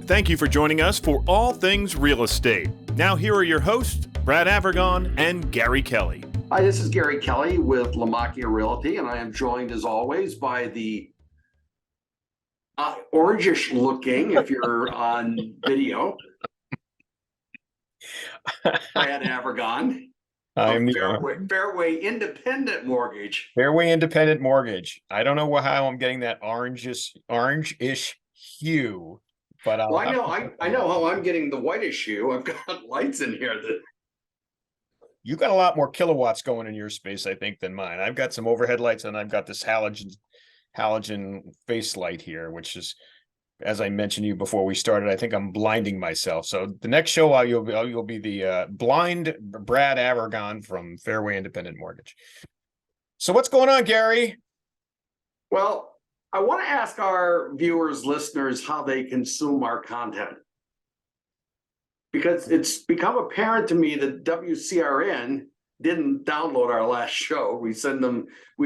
Thank you for joining us for All Things Real Estate. Now here are your hosts, Brad Avergon and Gary Kelly. Hi, this is Gary Kelly with Lamakia Realty, and I am joined as always by the orangish looking, if you're on video, Brad Avergon I'm of Fairway Independent Mortgage. Fairway Independent Mortgage. I don't know how I'm getting that orange-ish hue, but Well, I know how I'm getting the whitish hue. I've got lights in here that you got a lot more kilowatts going in your space, I think, than mine. I've got some overhead lights, and I've got this halogen face light here, which is, as I mentioned to you before we started, I think I'm blinding myself. So the next show, you'll be the blind Brad Avergon from Fairway Independent Mortgage. So what's going on, Gary? Well, I want to ask our viewers, listeners, how they consume our content. Because it's become apparent to me that WCRN didn't download our last show. We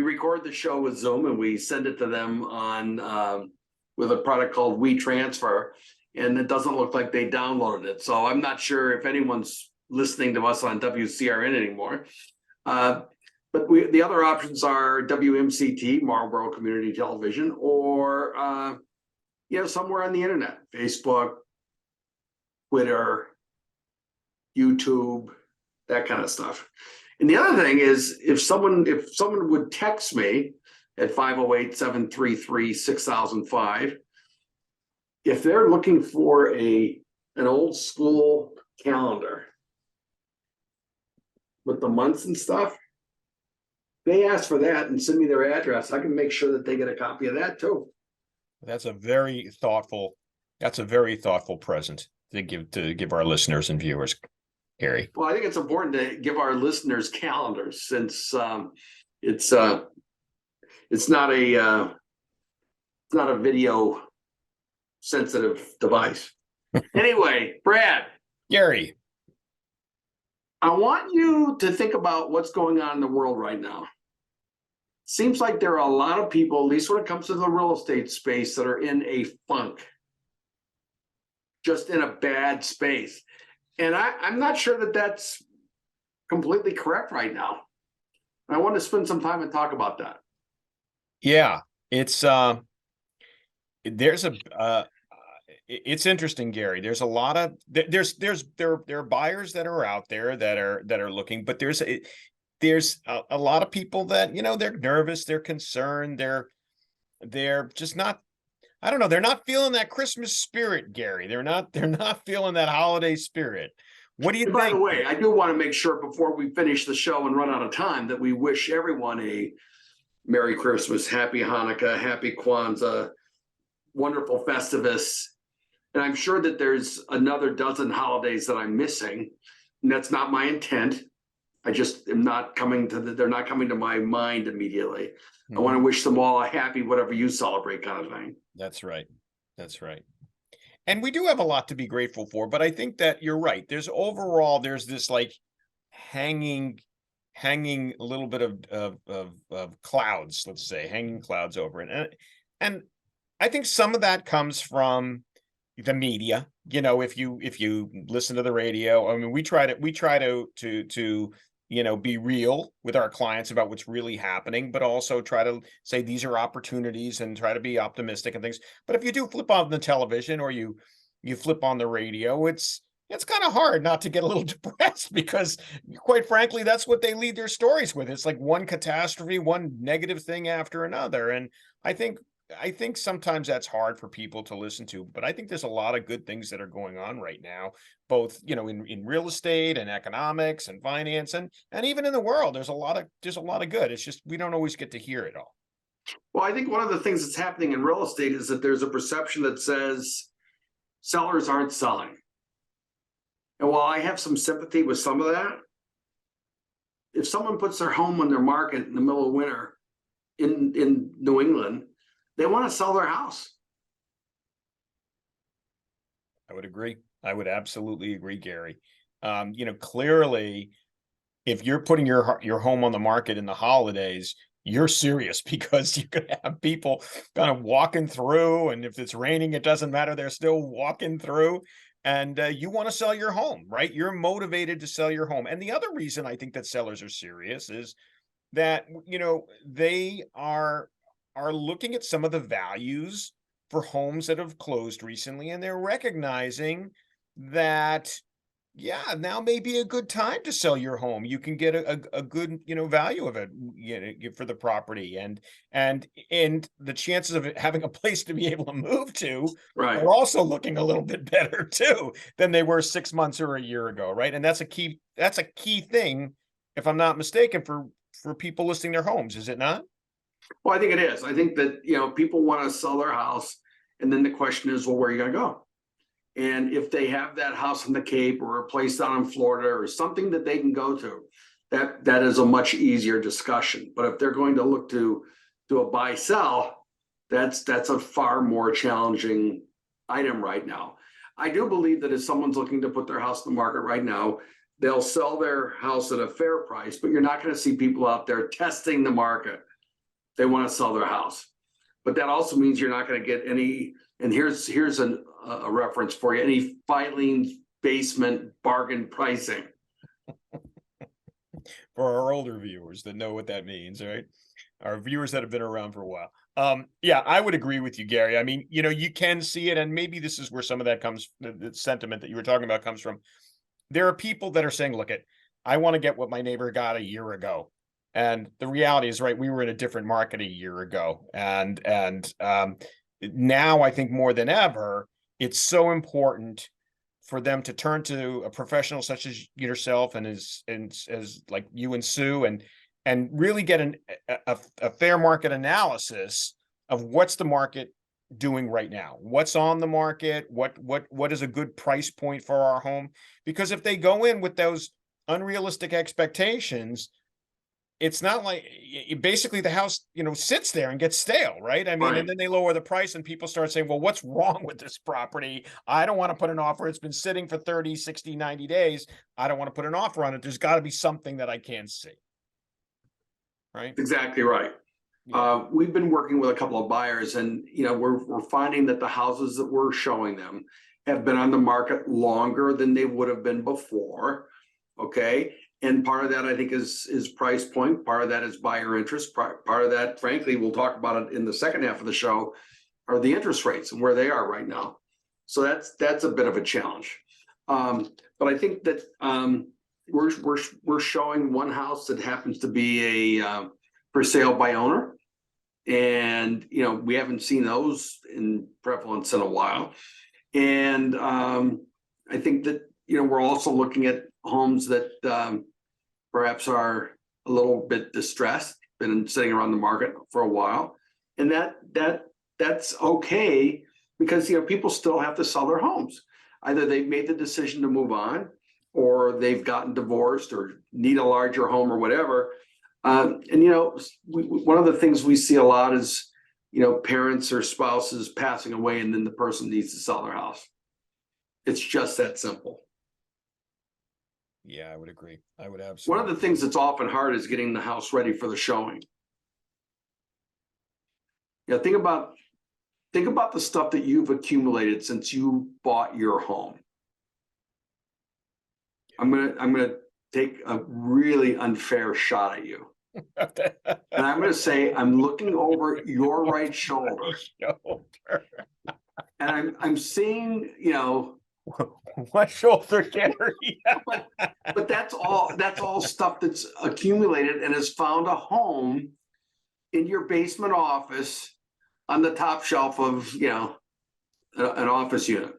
record the show with Zoom and we send it to them on with a product called WeTransfer, and it doesn't look like they downloaded it. So I'm not sure if anyone's listening to us on WCRN anymore. But the other options are WMCT, Marlboro Community Television, or somewhere on the internet, Facebook, Twitter, YouTube, that kind of stuff. And the other thing is, if someone would text me at 508-733-6005, if they're looking for an old school calendar with the months and stuff, they ask for that and send me their address. I can make sure that they get a copy of that too. That's a very thoughtful present to give our listeners and viewers, Gary. Well, I think it's important to give our listeners calendars, since it's not a video sensitive device. Anyway, Brad. Gary. I want you to think about what's going on in the world right now. Seems like there are a lot of people, at least when it comes to the real estate space, that are in a funk, just in a bad space. And I'm not sure that that's completely correct right now. I want to spend some time and talk about that. Yeah, it's it's interesting, Gary. There's a lot of there are buyers that are out there that are looking, but there's a lot of people that, they're nervous, they're concerned, they're just not, I don't know, they're not feeling that Christmas spirit, Gary. They're not feeling that holiday spirit. What do you think? By the way, I do want to make sure before we finish the show and run out of time that we wish everyone a Merry Christmas, Happy Hanukkah, Happy Kwanzaa, wonderful Festivus. And I'm sure that there's another dozen holidays that I'm missing, and that's not my intent. I just am not they're not coming to my mind immediately. Mm-hmm. I want to wish them all a happy whatever you celebrate kind of thing. That's right. And we do have a lot to be grateful for, but I think that you're right. There's this like hanging a little bit of clouds, let's say, hanging clouds over it. And I think some of that comes from the media. If you listen to the radio, I mean, we try to be real with our clients about what's really happening, but also try to say these are opportunities and try to be optimistic and things. But if you do flip on the television or you flip on the radio, it's kind of hard not to get a little depressed, because quite frankly, that's what they lead their stories with. It's like one catastrophe, one negative thing after another. And I think sometimes that's hard for people to listen to, but I think there's a lot of good things that are going on right now, both, in real estate and economics and finance and even in the world. There's a lot of good. It's just, we don't always get to hear it all. Well, I think one of the things that's happening in real estate is that there's a perception that says sellers aren't selling. And while I have some sympathy with some of that, if someone puts their home on their market in the middle of winter in New England, they want to sell their house. I would agree. I would absolutely agree, Gary. Clearly, if you're putting your home on the market in the holidays, you're serious because you could have people kind of walking through, and if it's raining, it doesn't matter. They're still walking through, and you want to sell your home, right? You're motivated to sell your home. And the other reason I think that sellers are serious is that, they are looking at some of the values for homes that have closed recently, and they're recognizing that, yeah, now may be a good time to sell your home. You can get a good, value of it, for the property, and the chances of it having a place to be able to move to Right. are also looking a little bit better too than they were 6 months or a year ago, right? And that's a key thing, if I'm not mistaken, for people listing their homes, is it not? Well, I think it is. I think that, people want to sell their house. And then the question is, well, where are you going to go? And if they have that house on the Cape or a place down in Florida or something that they can go to, that is a much easier discussion. But if they're going to look to do a buy sell, that's a far more challenging item right now. I do believe that if someone's looking to put their house in the market right now, they'll sell their house at a fair price, but you're not going to see people out there testing the market. They want to sell their house. But that also means you're not going to get any, and here's a reference for you, any filing basement bargain pricing. For our older viewers that know what that means, right? Our viewers that have been around for a while. Yeah, I would agree with you, Gary. I mean, you can see it, and maybe this is where some of that comes, the sentiment that you were talking about comes from. There are people that are saying, look, I want to get what my neighbor got a year ago. And the reality is, right, we were in a different market a year ago. And now I think more than ever, it's so important for them to turn to a professional such as yourself and as like you and Sue, and really get a fair market analysis of what's the market doing right now, what's on the market, what is a good price point for our home. Because if they go in with those unrealistic expectations, it's not like basically the house, sits there and gets stale, right? I mean, Right. and then they lower the price and people start saying, well, what's wrong with this property? I don't want to put an offer. It's been sitting for 30, 60, 90 days. I don't want to put an offer on it. There's got to be something that I can't see. Right? Exactly right. Yeah. We've been working with a couple of buyers, and we're finding that the houses that we're showing them have been on the market longer than they would have been before. Okay. And part of that, I think, is price point. Part of that is buyer interest. Part of that, frankly, we'll talk about it in the second half of the show, are the interest rates and where they are right now. So that's a bit of a challenge. But I think that we're showing one house that happens to be a for sale by owner, and we haven't seen those in prevalence in a while. And I think that we're also looking at homes that perhaps are a little bit distressed, been sitting around the market for a while, and that's okay, because people still have to sell their homes. Either they've made the decision to move on, or they've gotten divorced, or need a larger home, or whatever. And one of the things we see a lot is parents or spouses passing away, and then the person needs to sell their house. It's just that simple. Yeah, I would agree. I would absolutely. One of the things that's often hard is getting the house ready for the showing. Think about the stuff that you've accumulated since you bought your home. I'm gonna take a really unfair shot at you. And I'm gonna say, I'm looking over your right shoulder. And I'm seeing, what shoulder, Gary? but that's all stuff that's accumulated and has found a home in your basement office on the top shelf of an office unit.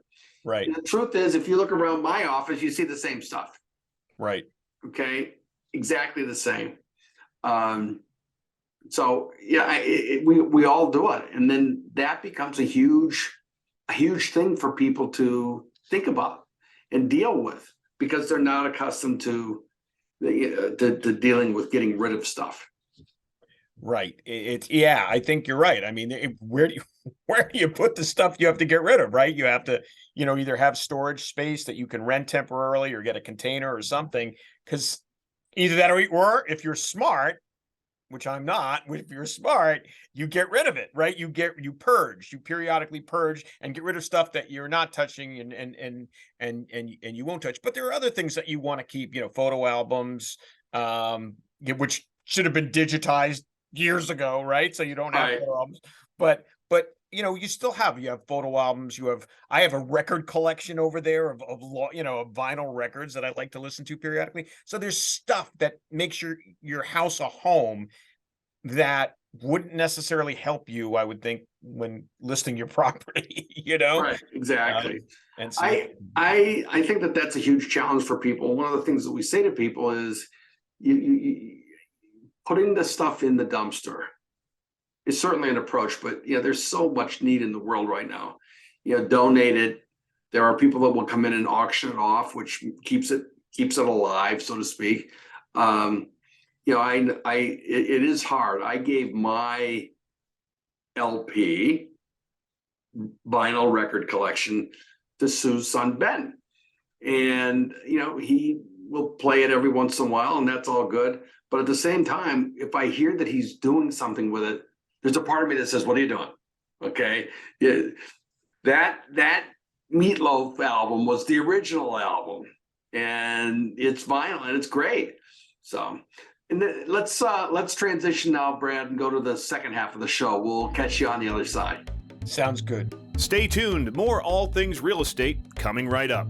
Right. And the truth is, if you look around my office, you see the same stuff. Right. Okay, exactly the same. So yeah, we all do it, and then that becomes a huge thing for people to think about and deal with, because they're not accustomed to dealing with getting rid of stuff. Right. Yeah, I think you're right. I mean, where do you put the stuff you have to get rid of, right? You have to, either have storage space that you can rent temporarily, or get a container or something, because either that, or if you're smart, which I'm not, if you're smart, you get rid of it, right? You periodically purge and get rid of stuff that you're not touching and you won't touch. But there are other things that you want to keep, photo albums, which should have been digitized years ago, right? So you don't have photo albums, but you still have photo albums. I have a record collection over there of vinyl records that I like to listen to periodically. So there's stuff that makes your house a home that wouldn't necessarily help you, I would think, when listing your property, Right, exactly. And so I think that that's a huge challenge for people. One of the things that we say to people is you putting the stuff in the dumpster is certainly an approach, but there's so much need in the world right now. Donate it. There are people that will come in and auction it off, which keeps it alive, so to speak. It is hard. I gave my LP vinyl record collection to Sue's son Ben, and he will play it every once in a while, and that's all good. But at the same time, if I hear that he's doing something with it, there's a part of me that says, "What are you doing?" Okay, that Meatloaf album was the original album, and it's vinyl and it's great. So, and let's transition now, Brad, and go to the second half of the show. We'll catch you on the other side. sounds good. Stay tuned. More All Things Real Estate coming right up.